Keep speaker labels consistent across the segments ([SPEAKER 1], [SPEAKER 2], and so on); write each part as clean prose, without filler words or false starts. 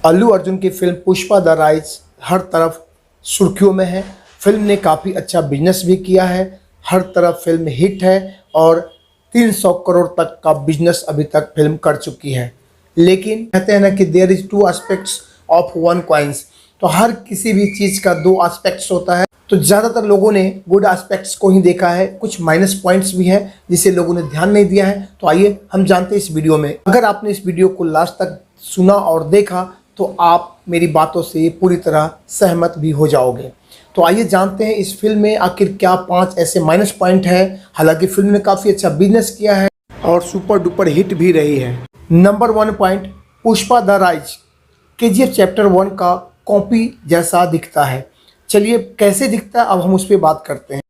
[SPEAKER 1] अल्लू अर्जुन की film Pushpa the rise हर तरफ सुर्खियों में है। फिल्म ने काफ़ी अच्छा बिजनेस भी किया है, हर तरफ फिल्म हिट है और 300 करोड़ तक का बिजनेस अभी तक फिल्म कर चुकी है। लेकिन कहते हैं ना कि there is two aspects of one coins, तो हर किसी भी चीज़ का दो एस्पेक्ट्स होता है। तो ज़्यादातर लोगों ने गुड एस्पेक्ट्स को ही देखा है, कुछ माइनस पॉइंट्स भी हैं जिसे लोगों ने ध्यान नहीं दिया है। तो आइए हम जानते हैं इस वीडियो में। अगर आपने इस वीडियो को लास्ट तक सुना और देखा तो आप मेरी बातों से पूरी तरह सहमत भी हो जाओगे। तो आइए जानते हैं इस फिल्म में आखिर क्या 5 ऐसे माइनस पॉइंट है। हालांकि फिल्म ने काफ़ी अच्छा बिजनेस किया है और सुपर डुपर हिट भी रही है। Number 1 point, Pushpa the rise KGF chapter 1 का कॉपी जैसा दिखता है। चलिए कैसे दिखता है अब हम उस पर बात करते हैं।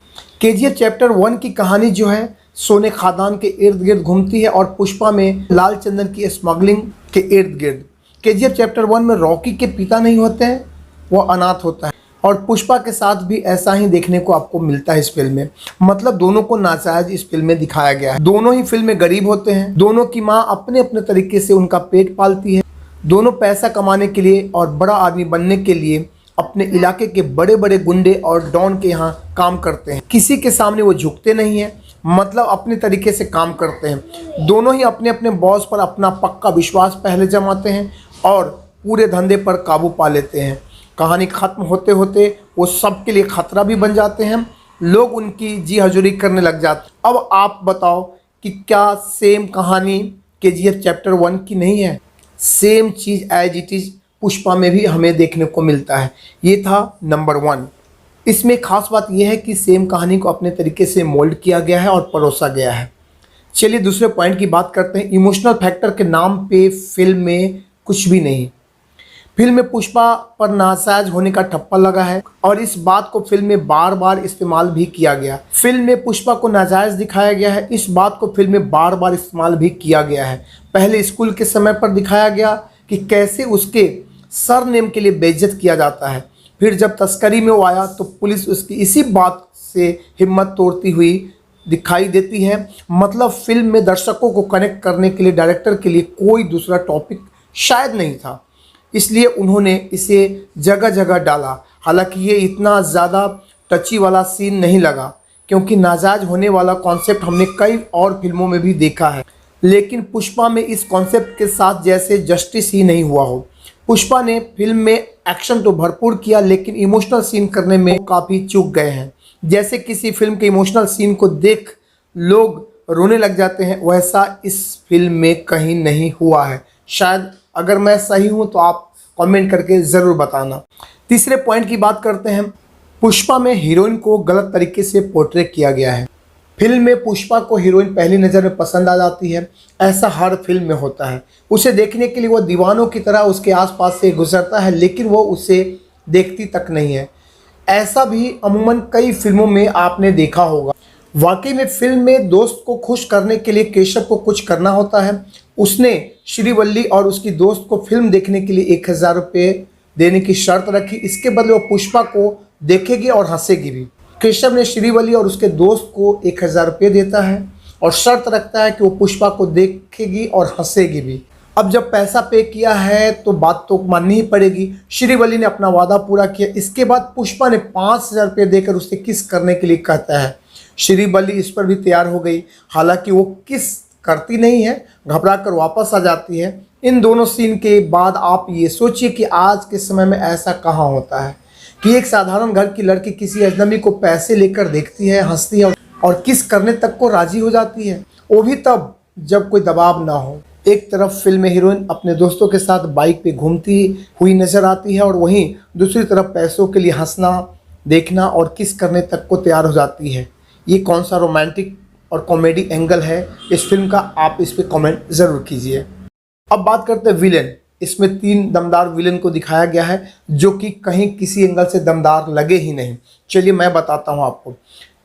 [SPEAKER 1] KGF चैप्टर 1 की कहानी जो है सोने खादान के इर्द गिर्द घूमती है और पुष्पा में लाल चंदन की स्मगलिंग के इर्द गिर्द। KGF चैप्टर 1 में रॉकी के पिता नहीं होते हैं, वो अनाथ होता है और पुष्पा के साथ भी ऐसा ही देखने को आपको मिलता है इस फिल्म में। मतलब दोनों को नाजायज इस फिल्म में दिखाया गया है। दोनों ही फिल्म में गरीब होते हैं, दोनों की माँ अपने अपने तरीके से उनका पेट पालती है, दोनों पैसा कमाने के लिए और बड़ा आदमी बनने के लिए अपने इलाके के बड़े बड़े गुंडे और डॉन के यहाँ काम करते हैं। किसी के सामने वो झुकते नहीं हैं, मतलब अपने तरीके से काम करते हैं। दोनों ही अपने अपने बॉस पर अपना पक्का विश्वास पहले जमाते हैं और पूरे धंधे पर काबू पा लेते हैं। कहानी खत्म होते होते वो सबके लिए खतरा भी बन जाते हैं, लोग उनकी जी हजूरी करने लग जाते हैं। अब आप बताओ कि क्या सेम कहानी KGF चैप्टर 1 की नहीं है? सेम चीज़ एज इट इज़ पुष्पा में भी हमें देखने को मिलता है। ये था नंबर 1। इसमें खास बात यह है कि सेम कहानी को अपने तरीके से मोल्ड किया गया है और परोसा गया है। चलिए दूसरे पॉइंट की बात करते हैं। इमोशनल फैक्टर के नाम पे फिल्म में कुछ भी नहीं। फिल्म में पुष्पा पर नाजायज होने का ठप्पा लगा है और इस बात को फिल्म में बार बार इस्तेमाल भी किया गया। फिल्म में पुष्पा को नाजायज दिखाया गया है, इस बात को फिल्म में बार बार इस्तेमाल भी किया गया है। पहले स्कूल के समय पर दिखाया गया कि कैसे उसके सरनेम के लिए बेइज्जत किया जाता है, फिर जब तस्करी में वो आया तो पुलिस उसकी इसी बात से हिम्मत तोड़ती हुई दिखाई देती है। मतलब फिल्म में दर्शकों को कनेक्ट करने के लिए डायरेक्टर के लिए कोई दूसरा टॉपिक शायद नहीं था, इसलिए उन्होंने इसे जगह जगह डाला। हालांकि ये इतना ज़्यादा टची वाला सीन नहीं लगा क्योंकि नाजायज होने वाला कॉन्सेप्ट हमने कई और फिल्मों में भी देखा है, लेकिन पुष्पा में इस कॉन्सेप्ट के साथ जैसे जस्टिस ही नहीं हुआ हो। पुष्पा ने फिल्म में एक्शन तो भरपूर किया लेकिन इमोशनल सीन करने में काफ़ी चूक गए हैं। जैसे किसी फिल्म के इमोशनल सीन को देख लोग रोने लग जाते हैं, वैसा इस फिल्म में कहीं नहीं हुआ है। शायद अगर मैं सही हूँ तो आप कमेंट करके ज़रूर बताना। तीसरे पॉइंट की बात करते हैं। पुष्पा में हीरोइन को गलत तरीके से पोर्ट्रे किया गया है। फिल्म में पुष्पा को हीरोइन पहली नज़र में पसंद आ जाती है, ऐसा हर फिल्म में होता है। उसे देखने के लिए वो दीवानों की तरह उसके आसपास से गुजरता है लेकिन वो उसे देखती तक नहीं है। ऐसा भी अमूमन कई फिल्मों में आपने देखा होगा। वाकई में फिल्म में दोस्त को खुश करने के लिए केशव को कुछ करना होता है। उसने श्रीवल्ली और उसकी दोस्त को फिल्म देखने के लिए 1000 रुपये देने की शर्त रखी। इसके बदले वो पुष्पा को देखेगी और हंसेगी भी। केशव ने श्रीवल्ली और उसके दोस्त को 1000 रुपये देता है और शर्त रखता है कि वो पुष्पा को देखेगी और हंसेगी भी। अब जब पैसा पे किया है तो बात तो माननी ही पड़ेगी। श्रीवल्ली ने अपना वादा पूरा किया। इसके बाद पुष्पा ने 5000 रुपये देकर उससे किस करने के लिए कहता है। श्रीवल्ली इस पर भी तैयार हो गई, हालांकि वो किस करती नहीं है, घबरा कर वापस आ जाती है। इन दोनों सीन के बाद आप ये सोचिए कि आज के समय में ऐसा कहाँ होता है कि एक साधारण घर की लड़की किसी अजनबी को पैसे लेकर देखती है, हंसती है और किस करने तक को राजी हो जाती है, वो भी तब जब कोई दबाव ना हो। एक तरफ फिल्म में हीरोइन अपने दोस्तों के साथ बाइक पे घूमती हुई नजर आती है और वहीं दूसरी तरफ पैसों के लिए हंसना, देखना और किस करने तक को तैयार हो जाती है। ये कौन सा रोमांटिक और कॉमेडी एंगल है इस फिल्म का? आप इस पर कमेंट ज़रूर कीजिए। अब बात करते हैं विलेन। इसमें 3 दमदार विलेन को दिखाया गया है जो कि कहीं किसी एंगल से दमदार लगे ही नहीं। चलिए मैं बताता हूँ आपको।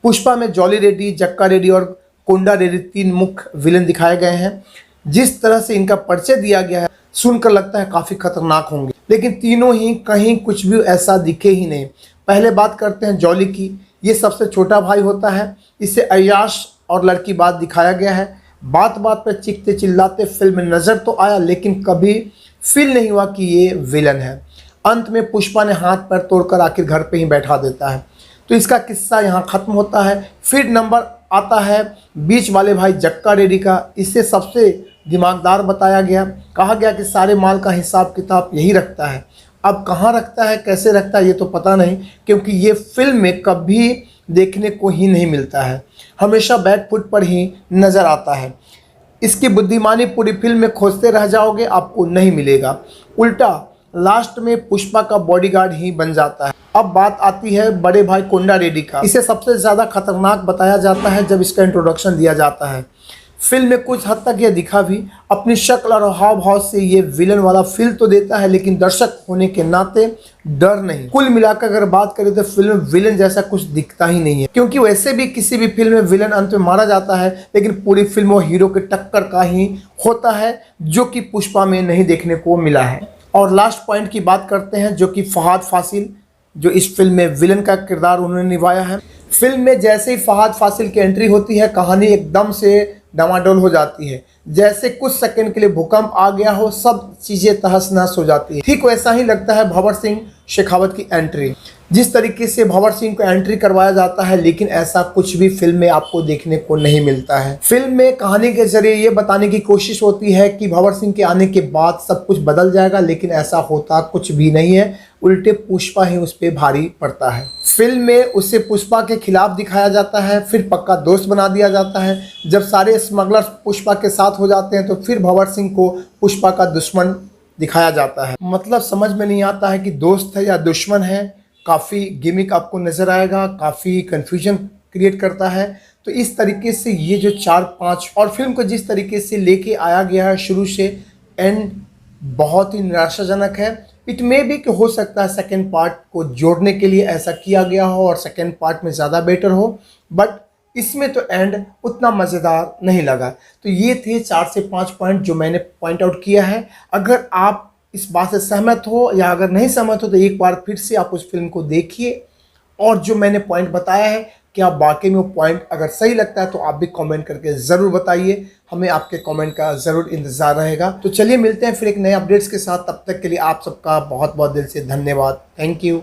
[SPEAKER 1] पुष्पा में जॉली रेड्डी, जक्का रेड्डी और कोंडा रेड्डी 3 मुख्य विलेन दिखाए गए हैं। जिस तरह से इनका परिचय दिया गया है सुनकर लगता है काफ़ी खतरनाक होंगे, लेकिन तीनों ही कहीं कुछ भी ऐसा दिखे ही नहीं। पहले बात करते हैं जॉली की। ये सबसे छोटा भाई होता है, इसे अय्याश और लड़की बात दिखाया गया है। बात बात पर चीखते चिल्लाते फिल्म में नज़र तो आया लेकिन कभी फील नहीं हुआ कि ये विलन है। अंत में पुष्पा ने हाथ पैर तोड़कर आखिर घर पे ही बैठा देता है। तो इसका किस्सा यहाँ ख़त्म होता है। फिर नंबर आता है बीच वाले भाई जक्का रेड्डी का। इसे सबसे दिमागदार बताया गया। कहा गया कि सारे माल का हिसाब किताब यही रखता है। अब कहाँ रखता है, कैसे रखता है, ये तो पता नहीं, क्योंकि ये फिल्म में कभी देखने को ही नहीं मिलता है। हमेशा बैक फुट पर ही नज़र आता है। इसकी बुद्धिमानी पूरी फिल्म में खोजते रह जाओगे, आपको नहीं मिलेगा। उल्टा लास्ट में पुष्पा का बॉडीगार्ड ही बन जाता है। अब बात आती है बड़े भाई कोंडा रेड्डी का। इसे सबसे ज़्यादा खतरनाक बताया जाता है जब इसका इंट्रोडक्शन दिया जाता है। फिल्म में कुछ हद तक यह दिखा भी। अपनी शक्ल और हाव भाव से ये विलन वाला फील तो देता है, लेकिन दर्शक होने के नाते डर नहीं। कुल मिलाकर अगर बात करें तो फिल्म में विलन जैसा कुछ दिखता ही नहीं है, क्योंकि वैसे भी किसी भी फिल्म में विलन अंत में मारा जाता है, लेकिन पूरी फिल्म वो हीरो के टक्कर का ही होता है, जो कि पुष्पा में नहीं देखने को मिला है। और लास्ट पॉइंट की बात करते हैं, जो कि फहाद फासिल, जो इस फिल्म में विलन का किरदार उन्होंने निभाया है। फिल्म में जैसे ही फहाद फासिल की एंट्री होती है, कहानी एकदम से डामाडोल हो जाती है। जैसे कुछ सेकंड के लिए भूकंप आ गया हो, सब चीज़ें तहस नहस हो जाती है। ठीक वैसा ही लगता है भंवर सिंह शेखावत की एंट्री। जिस तरीके से भंवर सिंह को एंट्री करवाया जाता है, लेकिन ऐसा कुछ भी फिल्म में आपको देखने को नहीं मिलता है। फिल्म में कहानी के जरिए ये बताने की कोशिश होती है कि भंवर सिंह के आने के बाद सब कुछ बदल जाएगा, लेकिन ऐसा होता कुछ भी नहीं है। उल्टे पुष्पा ही उस पर भारी पड़ता है। फिल्म में उसे पुष्पा के खिलाफ दिखाया जाता है, फिर पक्का दोस्त बना दिया जाता है। जब सारे स्मगलर्स पुष्पा के साथ हो जाते हैं, तो फिर भंवर सिंह को पुष्पा का दुश्मन दिखाया जाता है। मतलब समझ में नहीं आता है कि दोस्त है या दुश्मन है। काफ़ी गिमिक आपको नज़र आएगा, काफ़ी कन्फ्यूजन क्रिएट करता है। तो इस तरीके से ये जो 4-5 और फिल्म को जिस तरीके से लेके आया गया है शुरू से एंड, बहुत ही निराशाजनक है। इट मे भी कि हो सकता है सेकेंड पार्ट को जोड़ने के लिए ऐसा किया गया हो और सेकेंड पार्ट में ज़्यादा बेटर हो, बट इसमें तो एंड उतना मज़ेदार नहीं लगा। तो ये थे 4 से 5 पॉइंट जो मैंने पॉइंट आउट किया है। अगर आप इस बात से सहमत हो या अगर नहीं सहमत हो, तो एक बार फिर से आप उस फिल्म को देखिए और जो मैंने पॉइंट बताया है, कि आप वाकई में वो पॉइंट अगर सही लगता है तो आप भी कमेंट करके ज़रूर बताइए। हमें आपके कमेंट का ज़रूर इंतज़ार रहेगा। तो चलिए मिलते हैं फिर एक नए अपडेट्स के साथ। तब तक के लिए आप सबका बहुत बहुत दिल से धन्यवाद। Thank you.